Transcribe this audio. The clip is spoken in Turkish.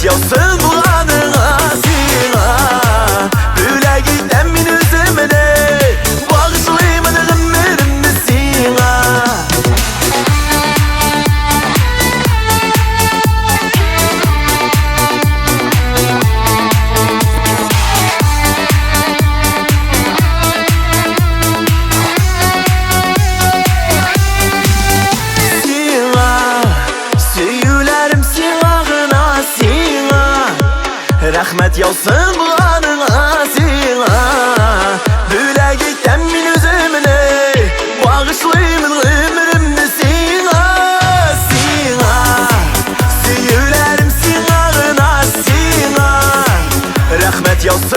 yağsın bu anına sina. Yüreğinden min üzümüne bağışlayayım ömrümü sina. Rahmet yağsın bu anına sina. Yüreğinden min üzümüne bağışlayayım ömrümü sina. Sina Süyülerim sinağına sina. Rahmet yağsın